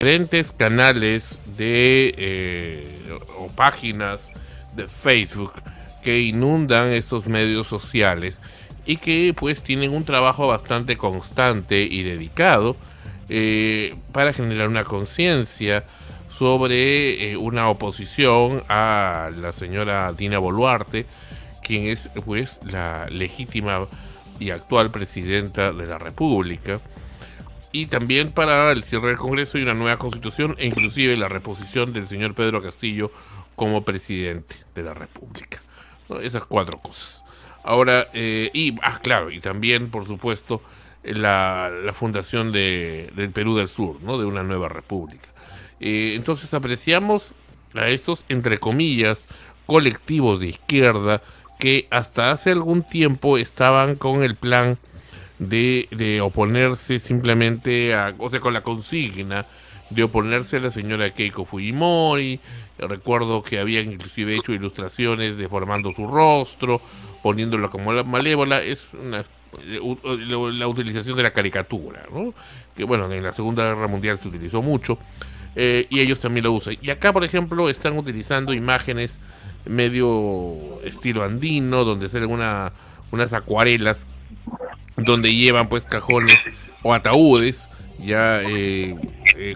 diferentes canales o páginas de Facebook que inundan estos medios sociales y que pues tienen un trabajo bastante constante y dedicado para generar una conciencia sobre una oposición a la señora Dina Boluarte, quien es pues la legítima y actual presidenta de la República, y también para el cierre del Congreso y una nueva constitución, e inclusive la reposición del señor Pedro Castillo como presidente de la República, ¿no? Esas 4 cosas. Ahora, claro, y también, por supuesto, la fundación del Perú del Sur, ¿no? De una nueva república. Entonces apreciamos a estos, entre comillas, colectivos de izquierda que hasta hace algún tiempo estaban con el plan de oponerse simplemente con la consigna de oponerse a la señora Keiko Fujimori. Recuerdo que habían inclusive hecho ilustraciones deformando su rostro, poniéndola como la malévola. Es la utilización de la caricatura, ¿no? Que bueno, en la Segunda Guerra Mundial se utilizó mucho, y ellos también lo usan. Y acá, por ejemplo, están utilizando imágenes medio estilo andino, donde salen unas acuarelas, donde llevan pues cajones o ataúdes ya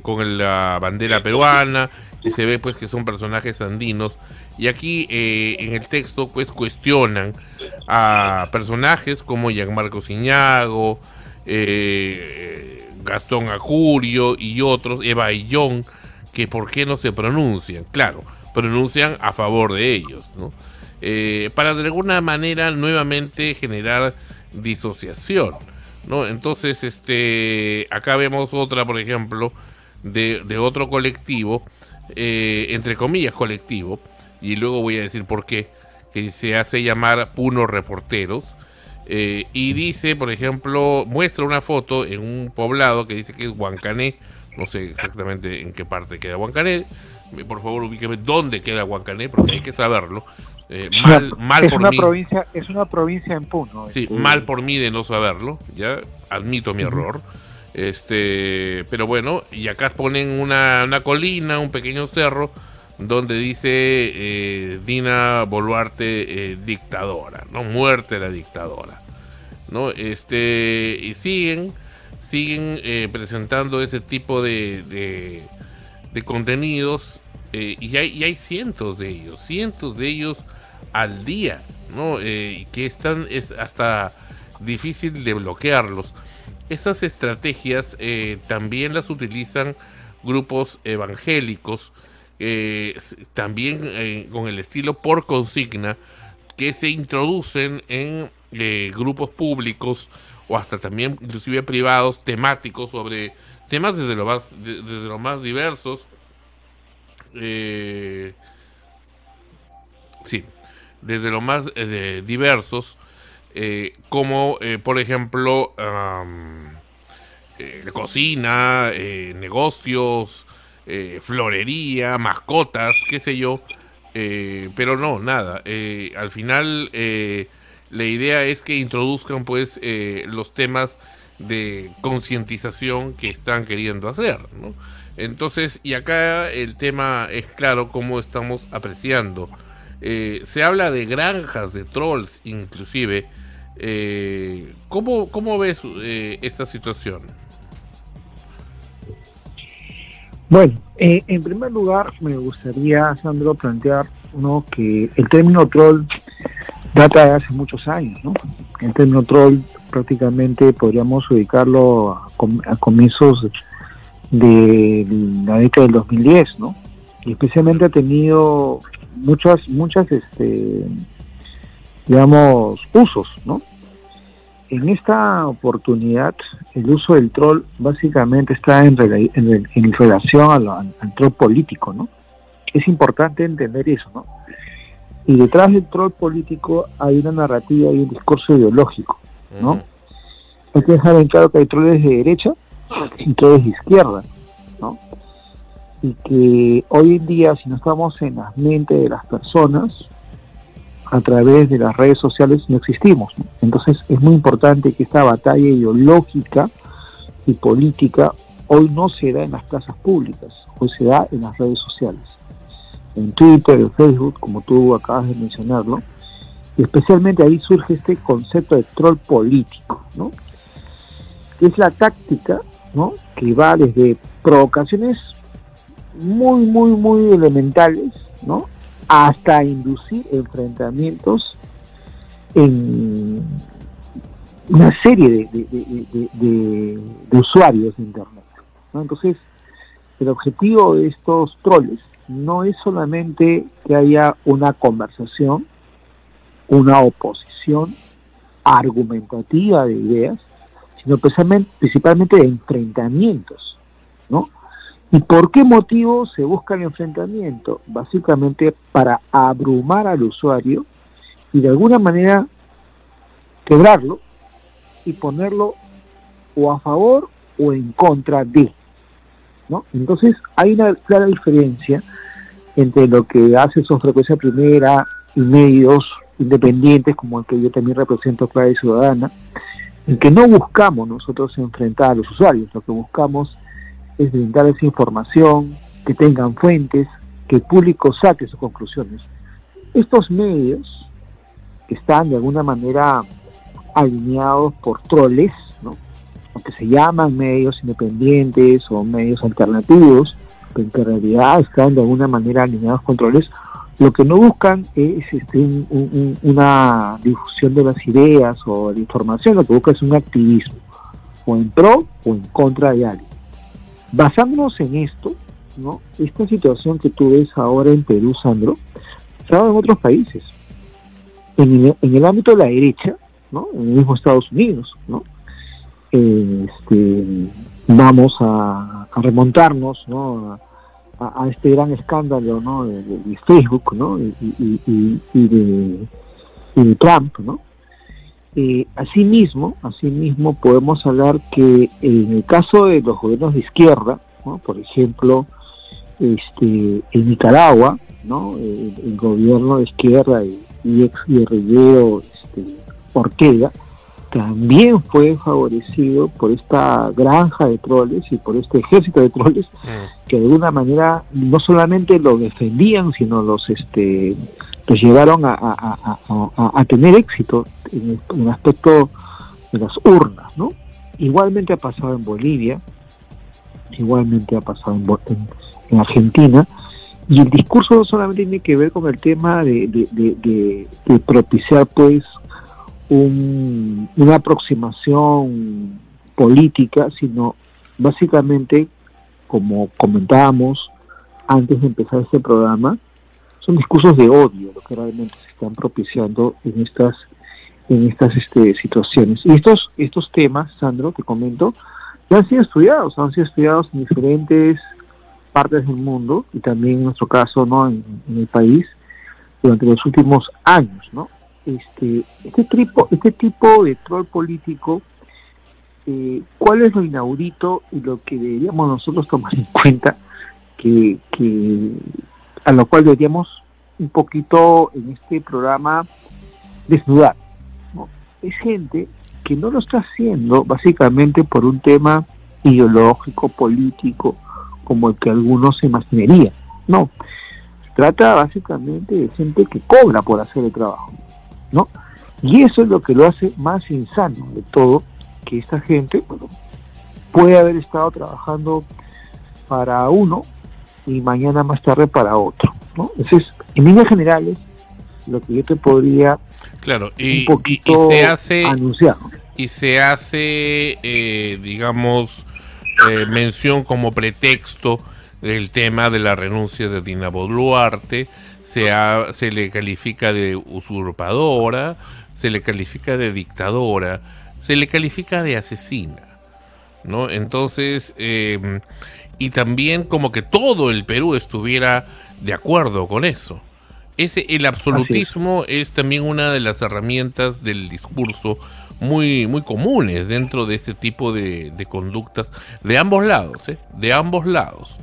con la bandera peruana, y se ve pues que son personajes andinos. Y aquí en el texto pues cuestionan a personajes como Gianmarco Siñago, Gastón Acurio y otros, Eva Ayllón, que por qué no se pronuncian. Claro, pronuncian a favor de ellos, ¿no? Para de alguna manera nuevamente generar disociación, ¿no? Entonces, acá vemos otra, por ejemplo, de otro colectivo, entre comillas colectivo, y luego voy a decir por qué, que se hace llamar Puno Reporteros, y dice, por ejemplo, muestra una foto en un poblado que dice que es Huancané. No sé exactamente en qué parte queda Huancané. Por favor, ubíqueme dónde queda Huancané, porque hay que saberlo. Mal es por una mí. Es una provincia en Puno. Sí, mal por mí de no saberlo, ya admito mi error. Pero bueno, y acá ponen una colina, un pequeño cerro, donde dice Dina Boluarte dictadora, ¿no? Muerte a la dictadora, ¿no? Y siguen presentando ese tipo de contenidos, y hay cientos de ellos al día, ¿no? Que es hasta difícil de bloquearlos. Esas estrategias también las utilizan grupos evangélicos, también con el estilo por consigna, que se introducen en grupos públicos o hasta también inclusive privados, temáticos, sobre temas desde lo más diversos. Sí, desde lo más diversos, como por ejemplo cocina, negocios, florería, mascotas, qué sé yo, pero no, nada. Al final la idea es que introduzcan pues los temas de concientización que están queriendo hacer, ¿no? Entonces, y acá el tema es claro cómo estamos apreciando. Se habla de granjas de trolls, inclusive. ¿Cómo ves esta situación? Bueno, en primer lugar me gustaría, Sandro, plantear que el término troll data de hace muchos años, ¿no? El término troll prácticamente podríamos ubicarlo a comienzos de la década del 2010, ¿no? Y especialmente ha tenido muchas digamos, usos, ¿no? En esta oportunidad, el uso del troll básicamente está en relación al troll político, ¿no? Es importante entender eso, ¿no? Y detrás del troll político hay una narrativa y un discurso ideológico, ¿no? Hay que dejar en claro que hay trolls de derecha y trolls de izquierda, ¿no? Y que hoy en día, si no estamos en las mentes de las personas, a través de las redes sociales no existimos, ¿no? Entonces es muy importante que esta batalla ideológica y política hoy no se da en las plazas públicas, hoy se da en las redes sociales, en Twitter, en Facebook, como tú acabas de mencionarlo, y especialmente ahí surge este concepto de troll político, ¿no? Que es la táctica, ¿no?, que va desde provocaciones muy elementales, ¿no?, hasta inducir enfrentamientos en una serie de usuarios de Internet, ¿no? Entonces, el objetivo de estos troles no es solamente que haya una conversación, una oposición argumentativa de ideas, sino principalmente de enfrentamientos, ¿no? ¿Y por qué motivo se busca el enfrentamiento? Básicamente para abrumar al usuario y de alguna manera quebrarlo y ponerlo o a favor o en contra de, ¿no? Entonces hay una clara diferencia entre lo que hace Son Frecuencia Primera y medios independientes como el que yo también represento, Clave Ciudadana, en que no buscamos nosotros enfrentar a los usuarios, lo que buscamos es brindarles información, que tengan fuentes, que el público saque sus conclusiones. Estos medios que están de alguna manera alineados por troles, ¿no?, aunque se llaman medios independientes o medios alternativos, pero que en realidad están de alguna manera alineados con troles, lo que no buscan es una difusión de las ideas o de información, lo que buscan es un activismo, o en pro o en contra de alguien. Basándonos en esto, ¿no?, esta situación que tú ves ahora en Perú, Sandro, se ha dado en otros países. En el ámbito de la derecha, ¿no?, en el mismo Estados Unidos, ¿no?, vamos a remontarnos, ¿no?, a este gran escándalo, ¿no?, de Facebook, ¿no?, y de Trump, ¿no? Asimismo podemos hablar que en el caso de los gobiernos de izquierda, ¿no?, por ejemplo, en Nicaragua, ¿no?, el gobierno de izquierda y ex guerrillero Ortega también fue favorecido por esta granja de troles y por este ejército de troles que de alguna manera no solamente lo defendían, sino los llevaron a tener éxito en el aspecto de las urnas, ¿no? Igualmente ha pasado en Bolivia, igualmente ha pasado en Argentina, y el discurso no solamente tiene que ver con el tema de propiciar pues una aproximación política, sino básicamente, como comentábamos antes de empezar este programa, son discursos de odio lo que realmente se están propiciando en estas situaciones. Y estos temas, Sandro, te comento, ya han sido estudiados en diferentes partes del mundo y también en nuestro caso, ¿no?, en el país durante los últimos años, ¿no? Este tipo de troll político, ¿cuál es lo inaudito y lo que deberíamos nosotros tomar en cuenta, que a lo cual deberíamos un poquito en este programa desnudar, ¿no? Es gente que no lo está haciendo básicamente por un tema ideológico, político, como el que algunos se imaginarían. No, se trata básicamente de gente que cobra por hacer el trabajo, ¿no? Y eso es lo que lo hace más insano de todo, que esta gente, bueno, puede haber estado trabajando para uno y mañana más tarde para otro, ¿no? Entonces, en líneas generales, lo que yo te podría un poquito anunciar, ¿no? Y se hace, digamos, mención como pretexto del tema de la renuncia de Dina Boluarte, se le califica de usurpadora, se le califica de dictadora, se le califica de asesina, ¿no? Entonces, y también como que todo el Perú estuviera de acuerdo con eso. El absolutismo es también una de las herramientas del discurso muy comunes dentro de este tipo de conductas de ambos lados, de ambos lados,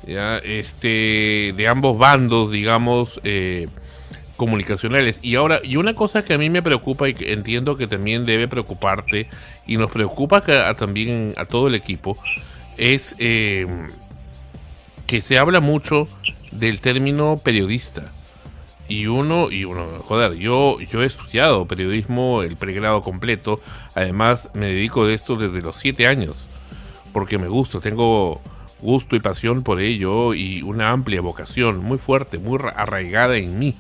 ¿ya? De ambos bandos, digamos, comunicacionales. Y una cosa que a mí me preocupa y que entiendo que también debe preocuparte y nos preocupa también a todo el equipo, es que se habla mucho del término periodista. Joder, yo he estudiado periodismo, el pregrado completo. Además me dedico de esto desde los 7 años, porque me gusta, tengo gusto y pasión por ello y una amplia vocación muy fuerte, muy arraigada en mí,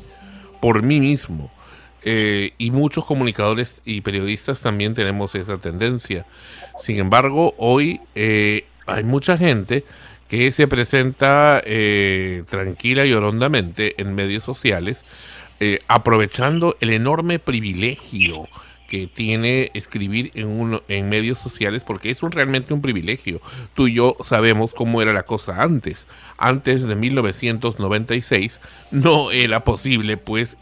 por mí mismo. Y muchos comunicadores y periodistas también tenemos esa tendencia. Sin embargo, hoy hay mucha gente que se presenta tranquila y orondamente en medios sociales, aprovechando el enorme privilegio que tiene escribir en medios sociales, porque es realmente un privilegio. Tú y yo sabemos cómo era la cosa antes. Antes de 1996 no era posible, pues,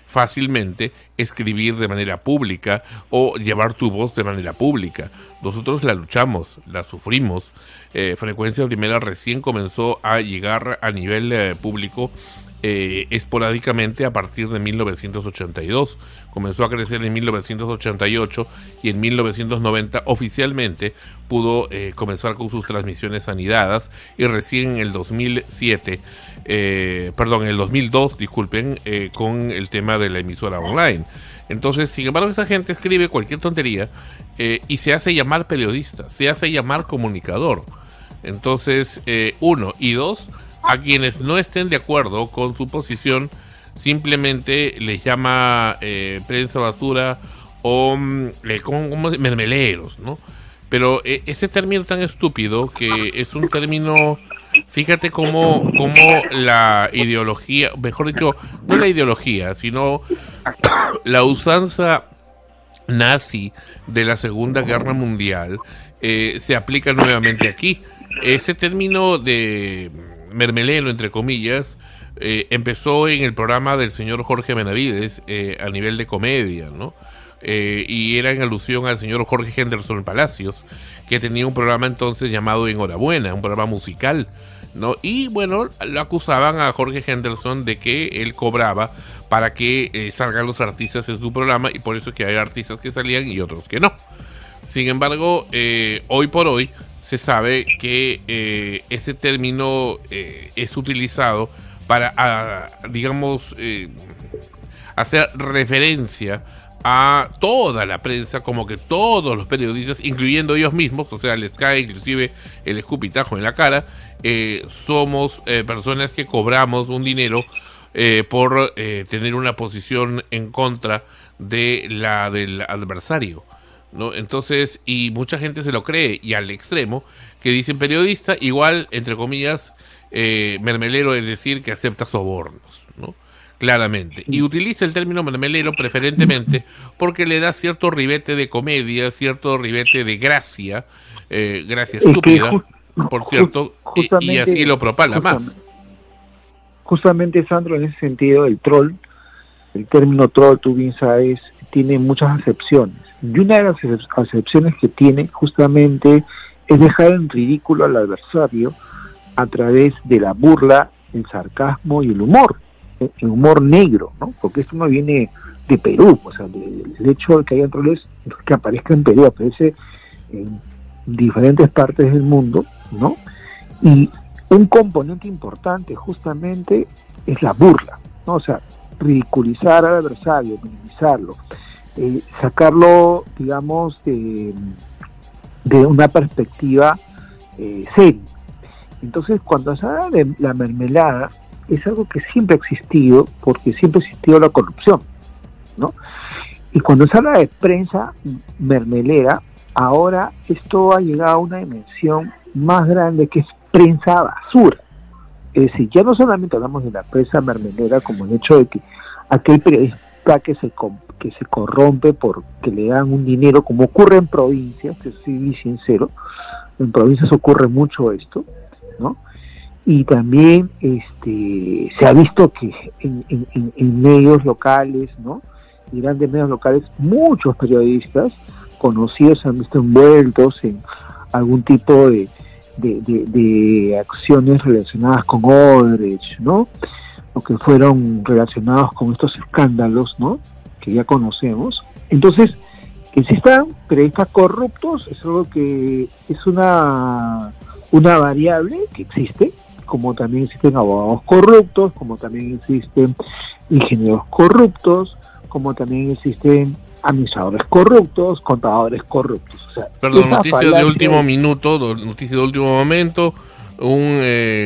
fácilmente escribir de manera pública o llevar tu voz de manera pública. Nosotros la luchamos, la sufrimos. Frecuencia Primera recién comenzó a llegar a nivel público esporádicamente a partir de 1982. Comenzó a crecer en 1988 y en 1990 oficialmente pudo comenzar con sus transmisiones anidadas, y recién en el 2007, en el 2002, disculpen, con el tema de la emisora online. Entonces, sin embargo, esa gente escribe cualquier tontería y se hace llamar periodista, se hace llamar comunicador. Entonces, uno, y dos, a quienes no estén de acuerdo con su posición, simplemente les llama prensa basura o como mermeleros, ¿no? Pero ese término tan estúpido, que es un término, fíjate cómo la ideología, mejor dicho, no la ideología, sino la usanza nazi de la Segunda Guerra Mundial se aplica nuevamente aquí. Ese término de mermelero, entre comillas, empezó en el programa del señor Jorge Benavides a nivel de comedia, ¿no? Y era en alusión al señor Jorge Henderson Palacios, que tenía un programa entonces llamado Enhorabuena, un programa musical, ¿no? Y bueno, lo acusaban a Jorge Henderson de que él cobraba para que salgan los artistas en su programa, y por eso es que hay artistas que salían y otros que no. Sin embargo, hoy por hoy se sabe que ese término es utilizado para, digamos, hacer referencia a toda la prensa, como que todos los periodistas, incluyendo ellos mismos, o sea, les cae inclusive el escupitajo en la cara, somos personas que cobramos un dinero por tener una posición en contra del adversario, ¿no? Entonces, y mucha gente se lo cree, y al extremo, que dicen periodista igual, entre comillas, mermelero, es decir, que acepta sobornos, ¿no? Claramente. Y utiliza el término mermelero preferentemente porque le da cierto ribete de comedia, cierto ribete de gracia, gracia estúpida, por cierto, y así lo propala más. Justamente, Sandro, en ese sentido, el término troll, tú bien sabes, tiene muchas acepciones. Y una de las acepciones que tiene justamente es dejar en ridículo al adversario a través de la burla, el sarcasmo y el humor negro, ¿no? Porque esto no viene de Perú, o sea, el hecho de que haya troles que aparezca en Perú, aparece en diferentes partes del mundo, ¿no? Y un componente importante justamente es la burla, ¿no? O sea, ridiculizar al adversario, minimizarlo, sacarlo, digamos, de una perspectiva seria. Entonces, cuando se habla de la mermelada, es algo que siempre ha existido, porque siempre ha existido la corrupción, ¿no? Y cuando se habla de prensa mermelera, ahora esto ha llegado a una dimensión más grande, que es prensa basura. Es decir, ya no solamente hablamos de la prensa mermelera como el hecho de que aquel periodista que se corrompe porque le dan un dinero, como ocurre en provincias, te soy sincero, en provincias ocurre mucho esto, ¿no? Y también se ha visto que en medios locales, ¿no? Y grandes medios locales, muchos periodistas conocidos se han visto envueltos en algún tipo de acciones relacionadas con Odebrecht, ¿no? o que fueron relacionados con estos escándalos, ¿no?, que ya conocemos. Entonces, que existan periodistas corruptos es algo que es una variable que existe, como también existen abogados corruptos, como también existen ingenieros corruptos, como también existen administradores corruptos, contadores corruptos. O sea, perdón, noticia de último minuto, noticia de último momento, un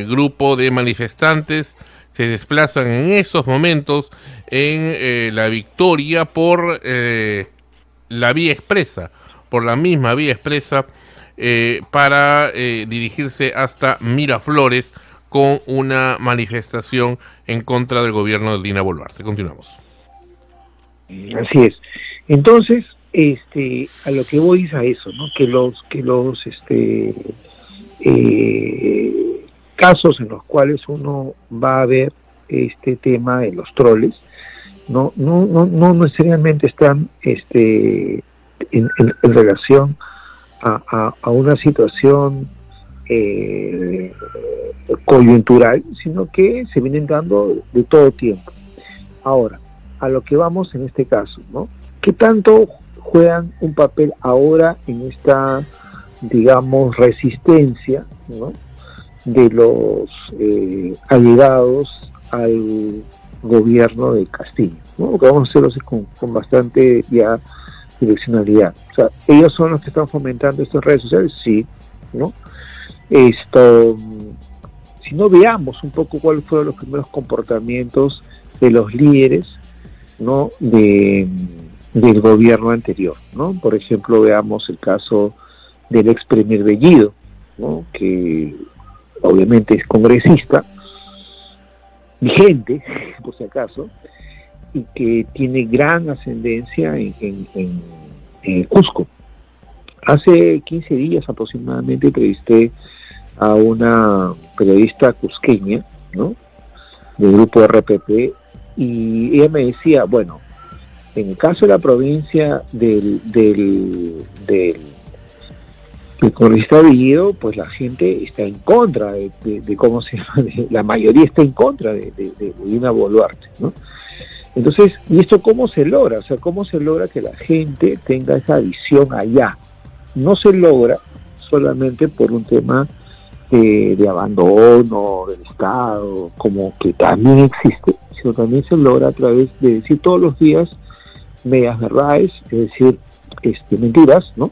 grupo de manifestantes se desplazan en esos momentos en la Victoria por la vía expresa, por la misma vía expresa, para dirigirse hasta Miraflores con una manifestación en contra del gobierno de Dina Boluarte. Continuamos. Así es. Entonces, a lo que voy es a eso, ¿no? Que los casos en los cuales uno va a ver este tema de los troles, no necesariamente están en relación a una situación coyuntural, sino que se vienen dando de todo tiempo. Ahora, a lo que vamos en este caso, ¿no? ¿Qué tanto juegan un papel ahora en esta, digamos, resistencia, ¿no?, de los allegados al gobierno de Castillo, ¿no? Porque vamos a hacerlo así con bastante ya direccionalidad. O sea, ellos son los que están fomentando estas redes sociales, sí, ¿no? Si no, veamos un poco cuáles fueron los primeros comportamientos de los líderes, ¿no?, del gobierno anterior, ¿no? Por ejemplo, veamos el caso del ex premier Bellido, ¿no?, que obviamente es congresista, vigente, por si acaso, y que tiene gran ascendencia en Cusco. Hace 15 días aproximadamente entrevisté a una periodista cusqueña, ¿no?, del grupo RPP, y ella me decía, bueno, en el caso de la provincia del congresista Bellido, pues la gente está en contra de cómo se llama, la mayoría está en contra de Dina Boluarte, ¿no? Entonces, ¿y esto cómo se logra? O sea, ¿cómo se logra que la gente tenga esa visión allá? No se logra solamente por un tema de abandono del Estado, como que también existe, sino también se logra a través de decir todos los días medias verdades, es decir, mentiras, ¿no?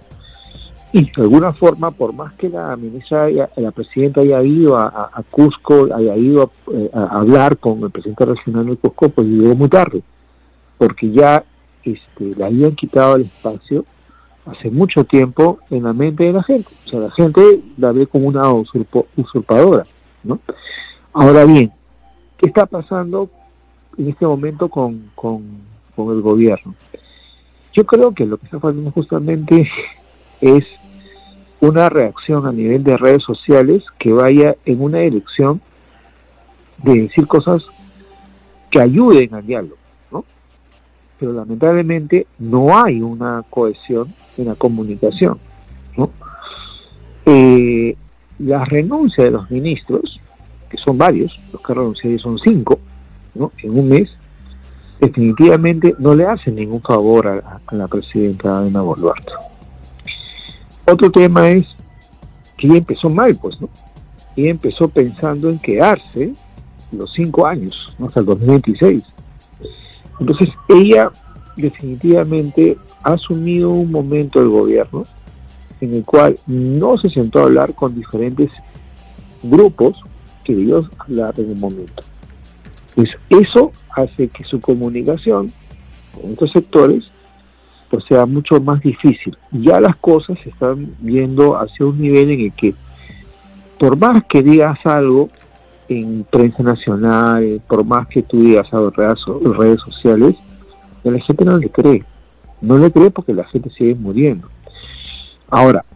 Y de alguna forma, por más que la presidenta haya ido a Cusco, haya ido a hablar con el presidente regional de Cusco, pues llegó muy tarde, porque ya le habían quitado el espacio hace mucho tiempo en la mente de la gente. O sea, la gente la ve como una usurpadora, ¿no? Ahora bien, ¿qué está pasando en este momento con el gobierno? Yo creo que lo que está pasando justamente es una reacción a nivel de redes sociales que vaya en una dirección de decir cosas que ayuden al diálogo, ¿no? Pero lamentablemente no hay una cohesión en la comunicación, ¿no? La renuncia de los ministros, que son varios, los que renunciaron son 5, ¿no?, en un mes, definitivamente no le hacen ningún favor a la presidenta Dina Boluarte. Otro tema es que ella empezó mal, pues, ¿no? Ella empezó pensando en quedarse los 5 años, ¿no?, hasta el 2026. Entonces, ella definitivamente ha asumido un momento del gobierno en el cual no se sentó a hablar con diferentes grupos que debió hablar en un momento. Pues eso hace que su comunicación con estos sectores pues sea mucho más difícil. Ya las cosas se están viendo hacia un nivel en el que, por más que digas algo en prensa nacional, por más que tú digas algo en redes sociales, la gente no le cree. No le cree porque la gente sigue muriendo. Ahora,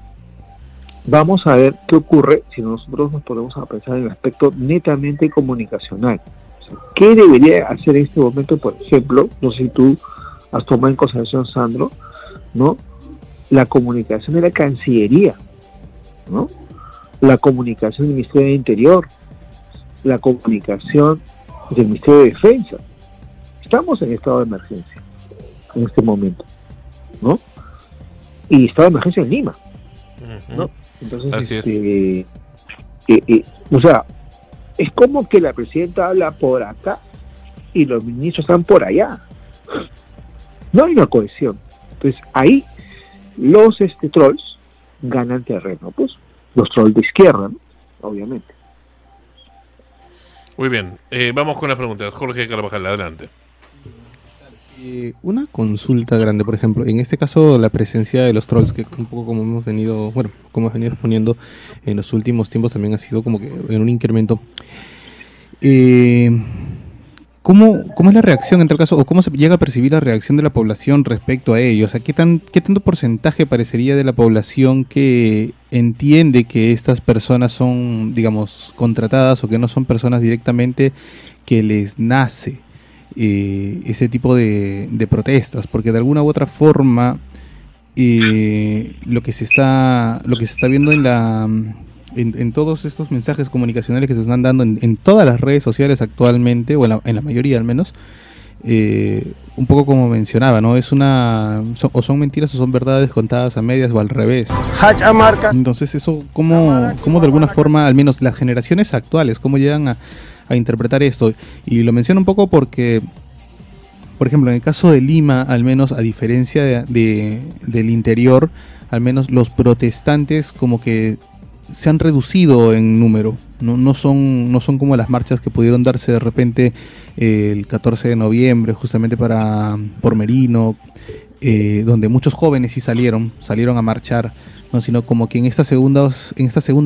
vamos a ver qué ocurre si nosotros nos ponemos a pensar en el aspecto netamente comunicacional. O sea, ¿qué debería hacer en este momento, por ejemplo? No sé si tú has tomado en consideración, Sandro, ¿no?, la comunicación de la Cancillería, ¿no?, la comunicación del Ministerio del Interior, la comunicación del Ministerio de Defensa. Estamos en estado de emergencia en este momento, ¿no? Y estado de emergencia en Lima, ¿no? Entonces, así o sea, es como que la presidenta habla por acá y los ministros están por allá. No hay una cohesión. Entonces ahí los trolls ganan terreno, pues los trolls de izquierda, ¿no? Obviamente. Muy bien, vamos con las preguntas. Jorge Carvajal, adelante. Una consulta grande, por ejemplo, en este caso la presencia de los trolls, que un poco como hemos venido exponiendo en los últimos tiempos, también ha sido como que en un incremento. ¿Cómo es la reacción en tal caso, o cómo se llega a percibir la reacción de la población respecto a ello? O sea, ¿qué tanto porcentaje parecería de la población que entiende que estas personas son, digamos, contratadas, o que no son personas directamente que les nace ese tipo de protestas? Porque de alguna u otra forma lo que se está viendo en todos estos mensajes comunicacionales que se están dando en todas las redes sociales actualmente, o en la mayoría al menos, un poco como mencionaba, ¿no? O son mentiras o son verdades contadas a medias, o al revés. Entonces eso, ¿cómo de alguna forma, al menos las generaciones actuales, cómo llegan a interpretar esto? Y lo menciono un poco porque, por ejemplo, en el caso de Lima, al menos a diferencia del interior, al menos los protestantes como que se han reducido en número. No son como las marchas que pudieron darse de repente el 14 de noviembre, justamente por Merino, donde muchos jóvenes sí salieron a marchar, ¿no? Sino como que en esta segunda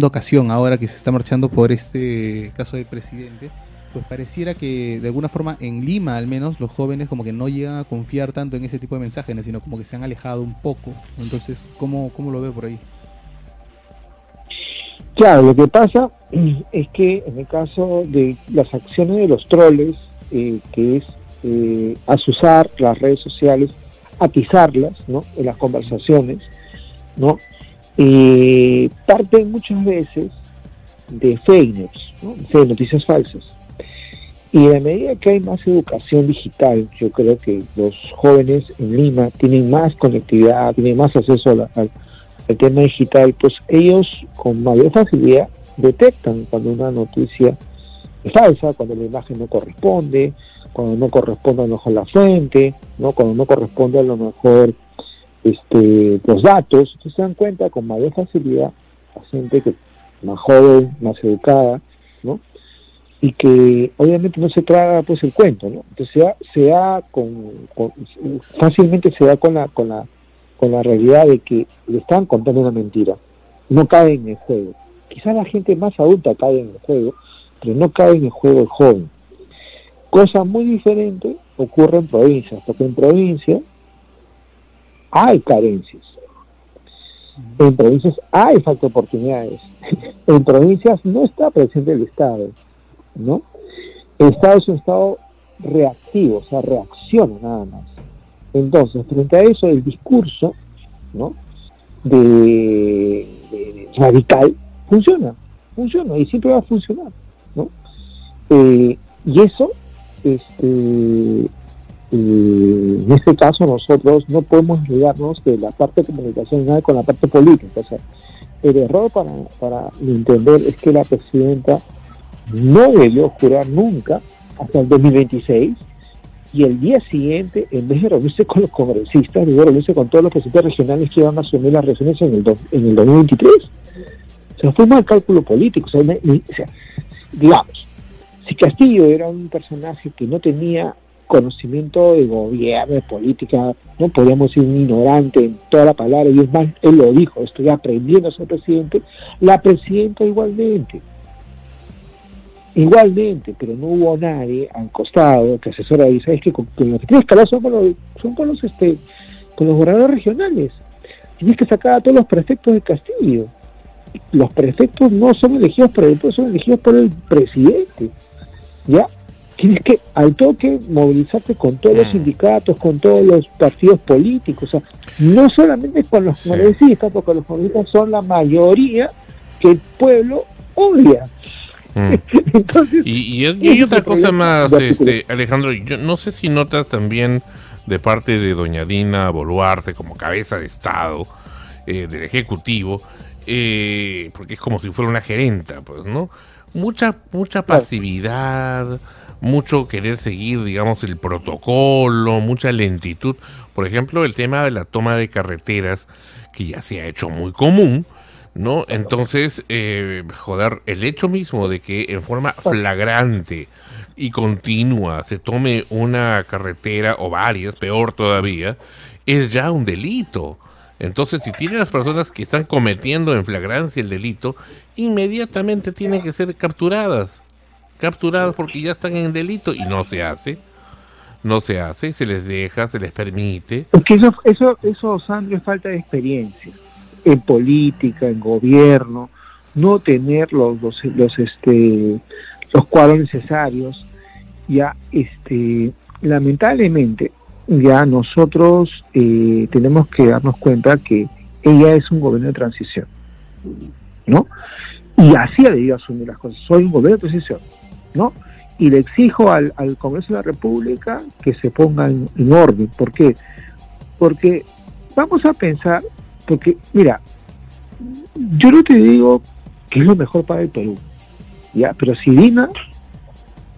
ocasión, ahora que se está marchando por este caso del presidente, pues pareciera que de alguna forma en Lima al menos los jóvenes como que no llegan a confiar tanto en ese tipo de mensajes, sino como que se han alejado un poco. Entonces, ¿cómo lo veo por ahí? Claro, lo que pasa es que en el caso de las acciones de los troles, que es azuzar las redes sociales, atizarlas, ¿no?, en las conversaciones, ¿no?, parten muchas veces de fake news, ¿no?, de noticias falsas. Y a medida que hay más educación digital, yo creo que los jóvenes en Lima tienen más conectividad, tienen más acceso al tema digital, pues ellos con mayor facilidad detectan cuando una noticia es falsa, cuando la imagen no corresponde, cuando no corresponde a lo mejor la fuente, ¿no?, cuando no corresponde a lo mejor los datos. Entonces se dan cuenta con mayor facilidad la gente que más joven, más educada, ¿no?, y que obviamente no se traga pues el cuento, ¿no? Entonces fácilmente se da con la realidad de que le están contando una mentira, no cae en el juego. Quizás la gente más adulta cae en el juego, pero no cae en el juego el joven. Cosa muy diferente ocurre en provincias, porque en provincias hay carencias, en provincias hay falta de oportunidades, en provincias no está presente el Estado, ¿no? El Estado es un Estado reactivo, o sea, reacciona nada más. Entonces, frente a eso, el discurso, ¿no?, de radical funciona y siempre va a funcionar, ¿no? Y eso, en este caso nosotros no podemos ligarnos de la parte de comunicación nada con la parte política. O sea, el error para entender es que la presidenta no debió jurar nunca hasta el 2026, y el día siguiente, en vez de reunirse con los congresistas, debió reunirse con todos los presidentes regionales que iban a asumir las regiones en el 2023. O sea, fue mal cálculo político. O sea, digamos, si Castillo era un personaje que no tenía conocimiento de gobierno, de política, no podríamos decir un ignorante en toda la palabra, y es más, él lo dijo, estoy aprendiendo a ser presidente, la presidenta igualmente, pero no hubo nadie al costado que asesora y sabes que con lo que tienes que hablar son con los gobernadores regionales. Tienes que sacar a todos los prefectos de Castillo. Los prefectos no son elegidos por el pueblo, son elegidos por el presidente. ¿Ya? Tienes que al toque movilizarte con todos los sindicatos, con todos los partidos políticos, o sea, no solamente con los congresistas, porque los congresistas son la mayoría que el pueblo odia. Entonces, y hay otra cosa más, Alejandro, yo no sé si notas también de parte de doña Dina Boluarte como cabeza de Estado, del Ejecutivo, porque es como si fuera una gerenta, pues, ¿no? Mucha pasividad, mucho querer seguir, digamos, el protocolo, mucha lentitud. Por ejemplo, el tema de la toma de carreteras, que ya se ha hecho muy común, ¿no? Entonces, el hecho mismo de que en forma flagrante y continua se tome una carretera o varias, peor todavía, es ya un delito. Entonces, si tienen las personas que están cometiendo en flagrancia el delito, inmediatamente tienen que ser capturadas porque ya están en delito y no se hace, se les deja, se les permite. Porque eso, Sandro, es falta de experiencia en política, en gobierno, no tener los cuadros necesarios. Ya, lamentablemente, ya nosotros tenemos que darnos cuenta que ella es un gobierno de transición, ¿no? Y así ha debido asumir las cosas. Soy un gobierno de transición, ¿no? Y le exijo al Congreso de la República que se ponga en orden. ¿Por qué? Porque vamos a pensar, porque, mira, yo no te digo que es lo mejor para el Perú, ¿ya? Pero si Dina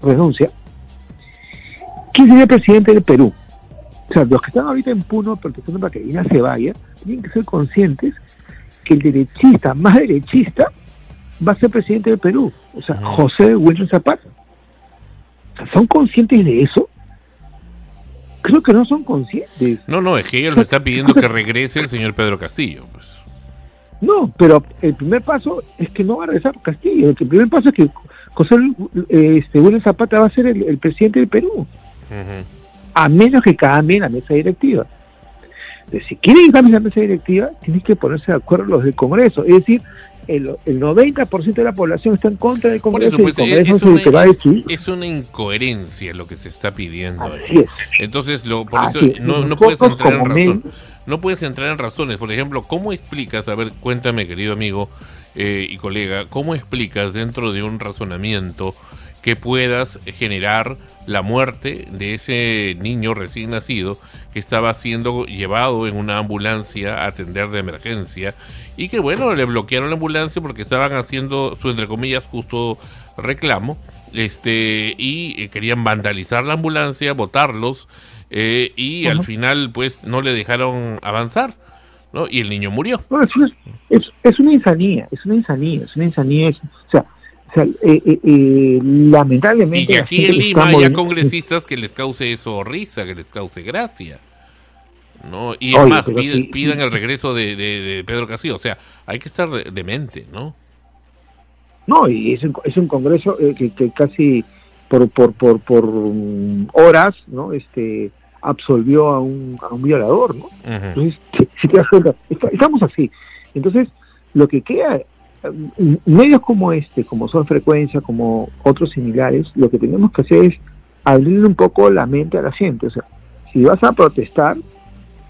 renuncia, ¿quién sería el presidente del Perú? O sea, los que están ahorita en Puno protestando para que Dina se vaya, tienen que ser conscientes que el derechista más derechista va a ser presidente del Perú, o sea, José Wilson Zapata. O sea, ¿son conscientes de eso? Creo que no son conscientes. No, es que ella lo está pidiendo que regrese el señor Pedro Castillo, pues. No, pero el primer paso es que no va a regresar Castillo. El primer paso es que José Wilson Zapata va a ser el presidente del Perú. A menos que cambien la mesa directiva. Entonces, si quieren cambiar la mesa directiva, tienen que ponerse de acuerdo los del Congreso. Es decir, el 90% de la población está en contra del Congreso. Por eso, y el Congreso es una incoherencia lo que se está pidiendo. Así es. Entonces, por eso no puedes entrar en razón. No puedes entrar en razones. Por ejemplo, ¿cómo explicas? A ver, cuéntame, querido amigo y colega, ¿cómo explicas dentro de un razonamiento que puedas generar la muerte de ese niño recién nacido que estaba siendo llevado en una ambulancia a atender de emergencia y que, bueno, le bloquearon la ambulancia porque estaban haciendo su, entre comillas, justo reclamo, y querían vandalizar la ambulancia, botarlos, y al final, pues, no le dejaron avanzar, ¿no? Y el niño murió. No, es una insanía, o sea, lamentablemente... Y que aquí en Lima haya congresistas que les cause eso risa, que les cause gracia, ¿no? Y es más, pidan el regreso de Pedro Castillo. O sea, hay que estar demente, ¿no? No, y es un congreso que casi por horas, ¿no? Absolvió a un violador, ¿no? Entonces, si te das cuenta, estamos así. Entonces, lo que queda... medios como como Son Frecuencia, como otros similares, lo que tenemos que hacer es abrir un poco la mente a la gente. O sea, si vas a protestar,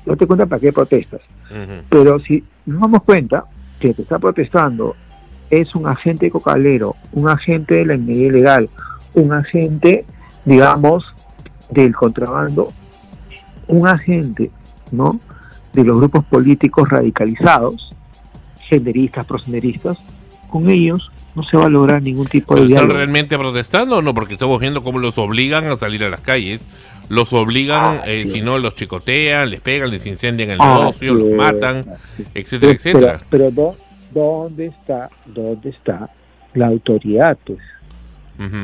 date cuenta para qué protestas. Pero si nos damos cuenta que el que está protestando es un agente cocalero, un agente de la ingeniería ilegal, un agente, digamos, del contrabando, un agente, ¿no?, de los grupos políticos radicalizados, genderistas, prosenderistas, con ellos no se va a lograr ningún tipo de diálogo. ¿Están realmente protestando o no? Porque estamos viendo cómo los obligan a salir a las calles, los obligan, si no los chicotean, les pegan, les incendian el negocio, los matan, etcétera, etcétera. Pero ¿dónde está la autoridad, pues?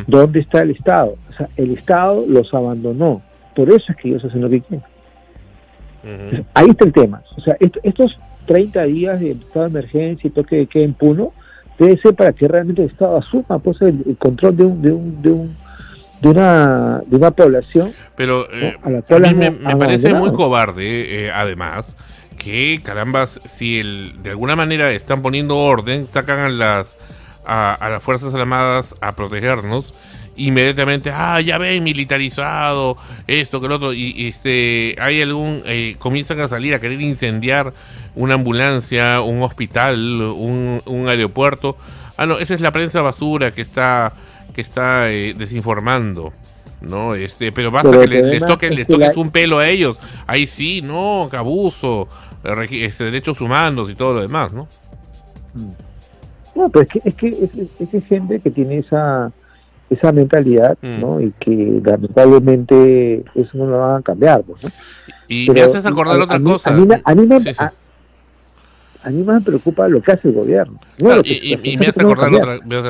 ¿Dónde está el Estado? O sea, el Estado los abandonó, por eso es que ellos hacen lo que quieren. Entonces, ahí está el tema. O sea, estos 30 días de estado de emergencia y toque de queda en Puno debe ser para que realmente el Estado asuma, pues, el control de una población. Pero ¿no?, a la cual a mí me parece muy cobarde, además, que carambas, si de alguna manera están poniendo orden, sacan a las Fuerzas Armadas a protegernos, inmediatamente, ya ven, militarizado, esto, que lo otro, y comienzan a salir a querer incendiar una ambulancia, un hospital, un aeropuerto, Ah, no, esa es la prensa basura que está desinformando, ¿no? Pero basta Pero que el problema es les que toques un pelo a ellos. Ahí sí, no, que abuso, derechos humanos y todo lo demás, ¿no? No, pero es que gente que tiene esa mentalidad, ¿no? Y que lamentablemente eso no lo van a cambiar, pues, ¿no? Y Pero me haces acordar otra cosa. Sí, Sí. A mí más me preocupa lo que hace el gobierno. No Claro, lo que, y me hace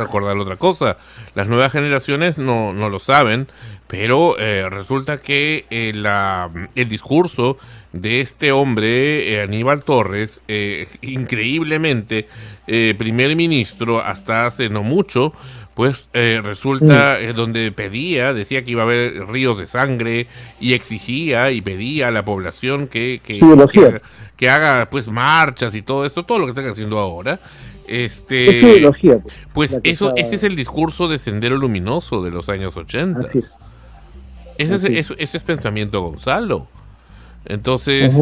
acordar otra cosa. Las nuevas generaciones no lo saben, pero resulta que el discurso de este hombre, Aníbal Torres, increíblemente, primer ministro hasta hace no mucho, pues resulta donde decía que iba a haber ríos de sangre y exigía y pedía a la población que haga pues marchas y todo esto, todo lo que están haciendo ahora. Es ideología, pues ese es el discurso de Sendero Luminoso de los años 80. Ese es pensamiento Gonzalo. Entonces,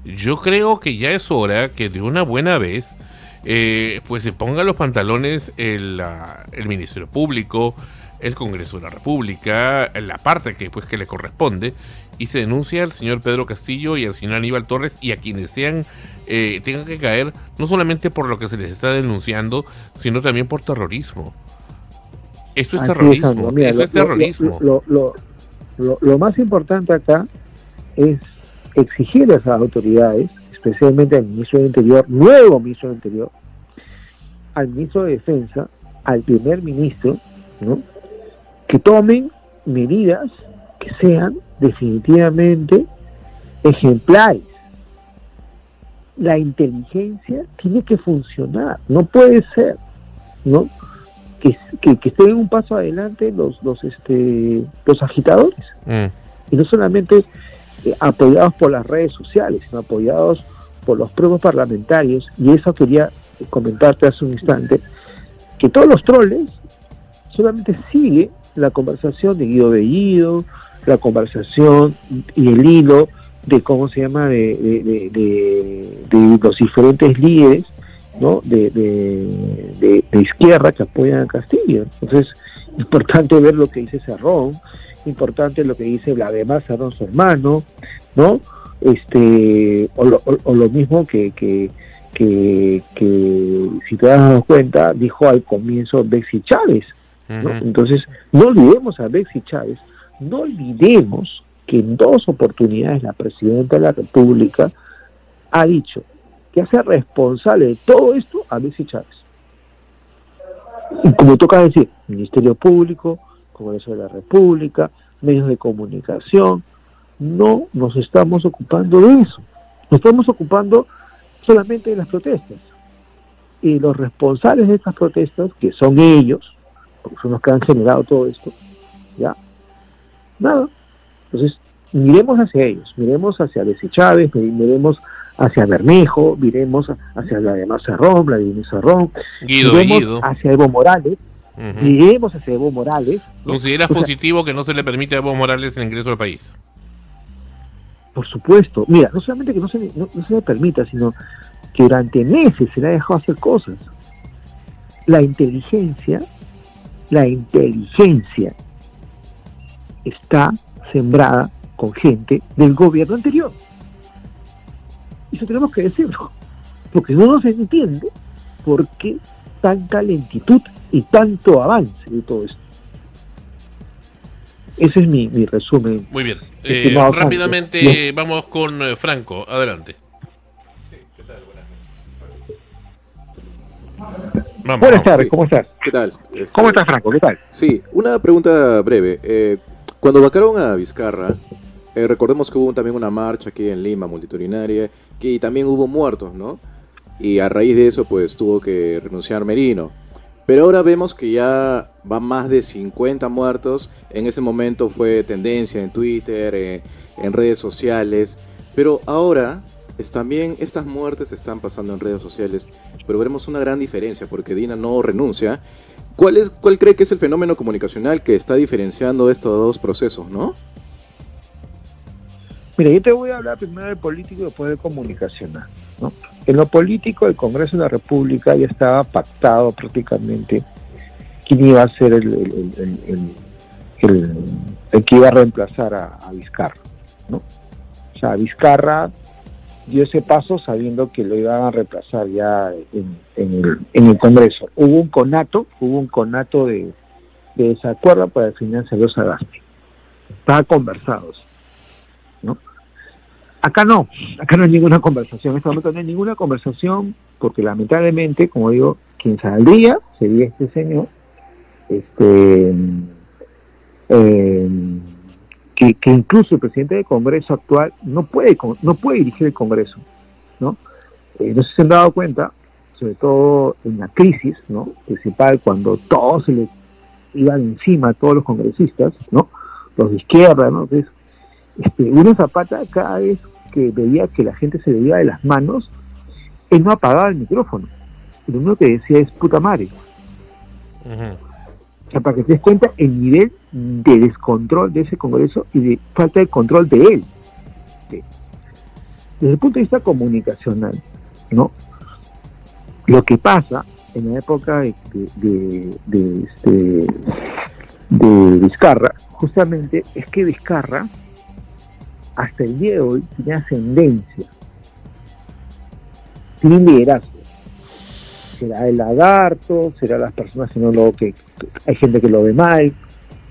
yo creo que ya es hora que de una buena vez pues se ponga los pantalones el Ministerio Público, el Congreso de la República, la parte que le corresponde, y se denuncia al señor Pedro Castillo y al señor Aníbal Torres y a quienes tengan que caer, no solamente por lo que se les está denunciando, sino también por terrorismo. Esto es terrorismo. Mira, esto es terrorismo. Lo más importante acá es exigir a esas autoridades, especialmente al ministro del Interior, nuevo ministro del Interior, al ministro de Defensa, al primer ministro, ¿no?, que tomen medidas que sean definitivamente ejemplares. La inteligencia tiene que funcionar, no puede ser, ¿no?, que estén un paso adelante los agitadores, y no solamente apoyados por las redes sociales, sino apoyados por los propios parlamentarios. Y eso quería comentarte hace un instante, que todos los troles solamente siguen la conversación de Guido Bellido, la conversación y el hilo de cómo se llama de los diferentes líderes, ¿no?, de izquierda que apoyan a Castillo. Entonces, importante ver lo que dice Cerrón, importante lo que dice la demás Cerrón, su hermano, ¿no? O lo mismo que si te das cuenta, dijo al comienzo Bexy Chávez, ¿no? Entonces, no olvidemos a Bexy Chávez, no olvidemos que en 2 oportunidades la presidenta de la República ha dicho que hace responsable de todo esto a Bexy Chávez. Y como toca decir, Ministerio Público, Congreso de la República, medios de comunicación, no nos estamos ocupando de eso. Nos estamos ocupando solamente de las protestas. Y los responsables de estas protestas, que son ellos, porque son los que han generado todo esto, ya, nada. Entonces, miremos hacia ellos, miremos hacia Bexy Chávez, miremos hacia Bermejo, miremos hacia la demás Cerrón, Vladimir Cerrón, Guido. hacia Evo Morales, miremos hacia Evo Morales. ¿Consideras positivo que no se le permite a Evo Morales el ingreso al país? Por supuesto. Mira, no solamente que no se le permita, sino que durante meses se le ha dejado hacer cosas. La inteligencia está sembrada con gente del gobierno anterior. Eso tenemos que decirlo, porque no se entiende por qué tanta lentitud y tanto avance de todo esto. Ese es mi resumen. Muy bien. Rápidamente vamos con Franco. Adelante. Sí, ¿qué tal? Buenas tardes, ¿cómo estás? ¿Qué tal? ¿Cómo estás, Franco? ¿Qué tal? Sí, una pregunta breve. Cuando vacaron a Vizcarra, recordemos que hubo también una marcha aquí en Lima, multitudinaria, que también hubo muertos, ¿no? Y a raíz de eso, pues, tuvo que renunciar Merino. Pero ahora vemos que ya van más de 50 muertos. En ese momento fue tendencia en Twitter, en redes sociales. Pero ahora también estas muertes están pasando en redes sociales. Pero veremos una gran diferencia porque Dina no renuncia. ¿Cuál cree que es el fenómeno comunicacional que está diferenciando estos dos procesos, no? Mira, yo te voy a hablar primero del político y después del comunicacional. ¿no? En lo político, el Congreso de la República ya estaba pactado prácticamente quién iba a ser el que iba a reemplazar a Vizcarra, ¿no? O sea, Vizcarra dio ese paso sabiendo que lo iban a reemplazar ya en el Congreso. Hubo un conato de desacuerdo para definirse los Sagasti. Estaban conversados, ¿no? Acá no hay ninguna conversación, en este momento no hay ninguna conversación, porque lamentablemente, como digo, quien saldría sería este señor, que incluso el presidente del Congreso actual no puede dirigir el Congreso, ¿no? No sé si se han dado cuenta, sobre todo en la crisis, ¿no?, principal, cuando todos se les iban encima a todos los congresistas, ¿no?, los de izquierda, ¿no? Entonces, Bruno Zapata, cada vez que veía que la gente se le iba de las manos, él no apagaba el micrófono. Lo único que decía es puta madre. Uh-huh. O sea, para que te des cuenta el nivel de descontrol de ese Congreso y de falta de control de él. ¿Sí? Desde el punto de vista comunicacional, ¿no?, lo que pasa en la época de Vizcarra, justamente, es que Vizcarra hasta el día de hoy tiene ascendencia, tiene liderazgo. Será el lagarto, será las personas que hay gente que lo ve mal,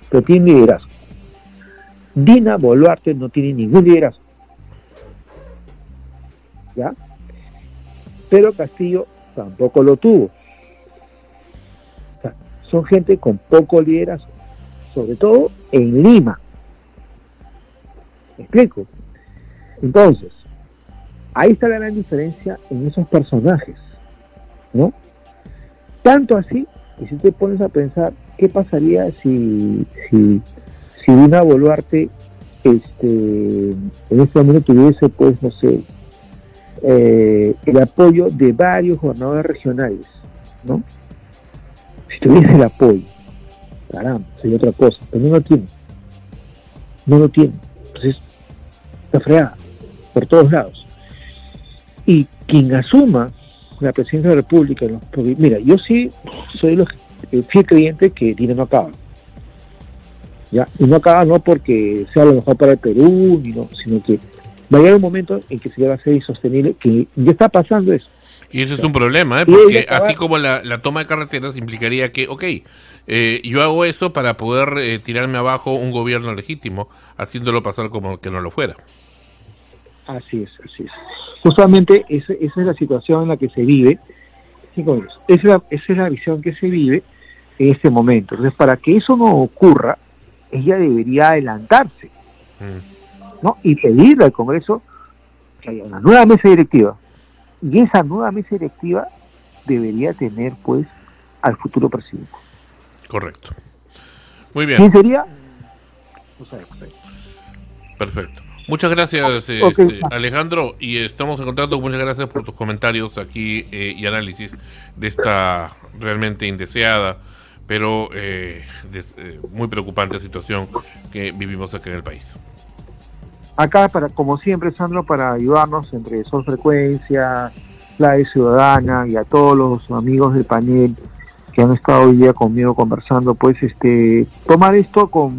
pero tiene liderazgo. Dina Boluarte no tiene ningún liderazgo, ¿ya? Pedro Castillo tampoco lo tuvo. O sea, son gente con poco liderazgo, sobre todo en Lima. ¿Me explico? Entonces, ahí está la gran diferencia en esos personajes, ¿no? Tanto así que si te pones a pensar qué pasaría si Dina Boluarte en este momento tuviese, pues, no sé, el apoyo de varios gobernadores regionales, ¿no? Si tuviese el apoyo, caramba, sería otra cosa, pero no lo tiene, entonces está fregada por todos lados. Y quien asuma la presidencia de la República, mira, yo sí soy fiel creyente que Dina no acaba, ¿ya? Y no acaba no porque sea lo mejor para el Perú, sino que va a llegar un momento en que se va a ser insostenible, que ya está pasando eso. Y ese es un problema, porque así como la toma de carreteras implicaría que, yo hago eso para poder tirarme abajo un gobierno legítimo, haciéndolo pasar como que no lo fuera. Así es. Justamente esa es la situación en la que se vive. Esa es la visión que se vive en este momento. Entonces, para que eso no ocurra, ella debería adelantarse, ¿no?, y pedirle al Congreso que haya una nueva mesa directiva. Y esa nueva mesa directiva debería tener, pues, al futuro presidente. Correcto. Muy bien. ¿Quién sería? No sabemos. Perfecto. Muchas gracias, Alejandro, y estamos en contacto. Muchas gracias por tus comentarios aquí y análisis de esta realmente indeseada, pero muy preocupante situación que vivimos acá en el país. Acá, como siempre, Sandro, para ayudarnos entre Sol Frecuencia, Clave Ciudadana y a todos los amigos del panel que han estado hoy día conmigo conversando, pues tomar esto como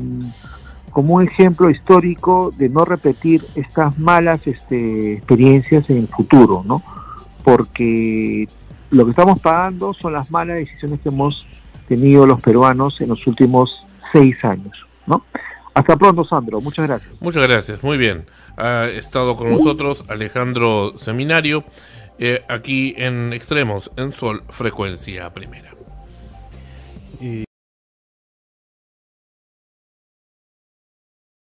un ejemplo histórico de no repetir estas malas experiencias en el futuro, ¿no? Porque lo que estamos pagando son las malas decisiones que hemos tenido los peruanos en los últimos 6 años, ¿no? Hasta pronto, Sandro. Muchas gracias. Muchas gracias. Muy bien. Ha estado con nosotros Alejandro Seminario, aquí en Extremos, en Sol Frecuencia Primera.